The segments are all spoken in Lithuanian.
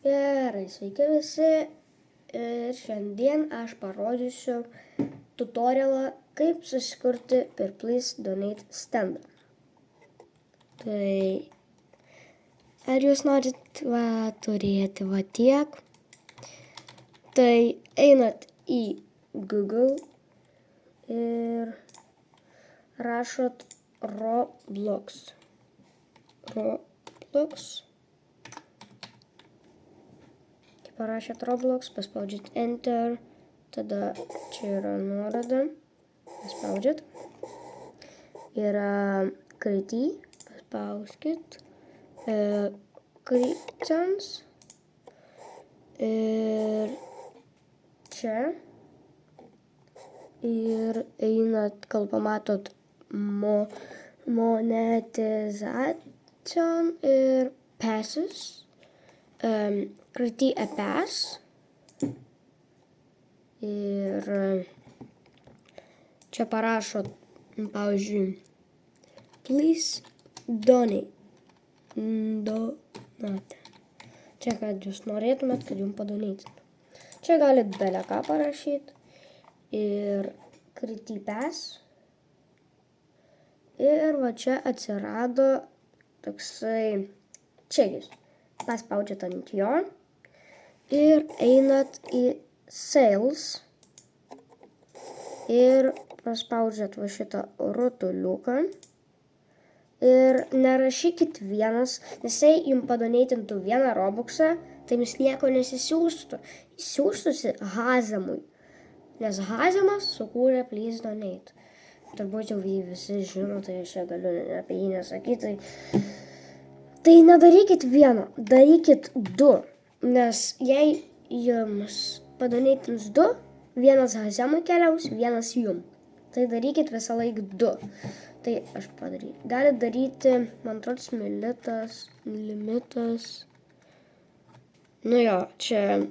Gerai, sveiki visi. Ir šiandien aš parodysiu tutorialą, kaip susikurti per Please Donate stendą. Tai ar jūs norit turėti tiek? Tai einat į Google ir rašot Roblox. Parašėt Roblox, paspaudžiat Enter, tada čia yra nuoroda, paspaudžiat. Yra Create, paspauskit, Creations ir čia. Ir einat, kol pamatot monetization ir passes. Create a pass ir čia parašot, pavyzdžiui, please donate. Čia, kad jūs norėtumėt, kad jums padonėtų. Čia galit belę ką parašyti ir create pass. Ir va čia atsirado toksai čekis. Paspaudžiat ant jo ir einat į Sales ir paspaudžiat va šitą rutuliuką ir nerašykit vienas, nes jei jums padonėtintų vieną Robuxą, tai jums nieko nesisiųstų. Siųstųsi Hazemui, nes Hazemas sukūrė Please Donate. Turbūt jau jį visi žino, tai aš čia galiu apie jį nesakyti. Tai nedarykit vieno, darykit du, nes jei jums padonėtins du, vienas Hazemui keliaus, vienas jum. Tai darykit visą laiką du. Tai aš padarysiu. Galit daryti, man atrodo, limitas. Nu jo, čia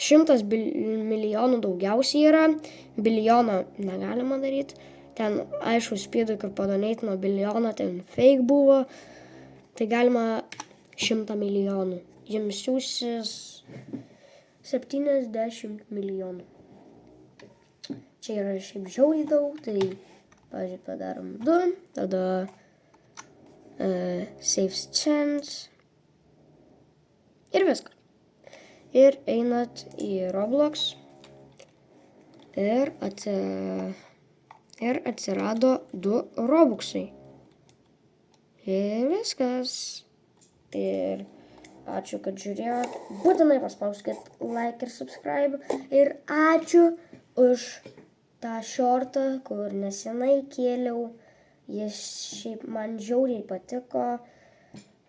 100 milijonų daugiausiai yra, bilijono negalima daryti. Ten, aišku, spydui, kur padonėtino bilijoną, ten fake buvo. Tai galima 100 milijonų. Jums siūsis 70 milijonų. Čia yra šiaip žiauriai daug, tai, pavyzdžiui, padarom 2, tada saves chance ir viskas. Ir einat į Roblox ir atsirado 2 Robuxai. Ir viskas. Ir ačiū, kad žiūrėjot. Būtinai paspauskit like ir subscribe. Ir ačiū už tą shortą, kur nesenai kėliau. Jis šiaip man žiauriai patiko.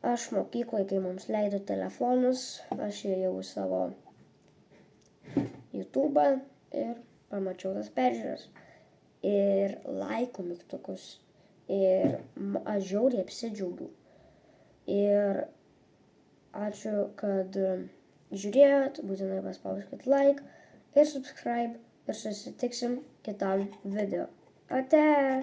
Aš mokykloje, kai mums leido telefonus, aš ėjau į savo YouTube'ą ir pamačiau tas peržiūras. Ir laikų mygtukus. Ir aš žiauriai apsidžiaugiau. Ir ačiū, kad žiūrėjot, būtinai paspauskit like ir subscribe ir susitiksim kitam video. Ate!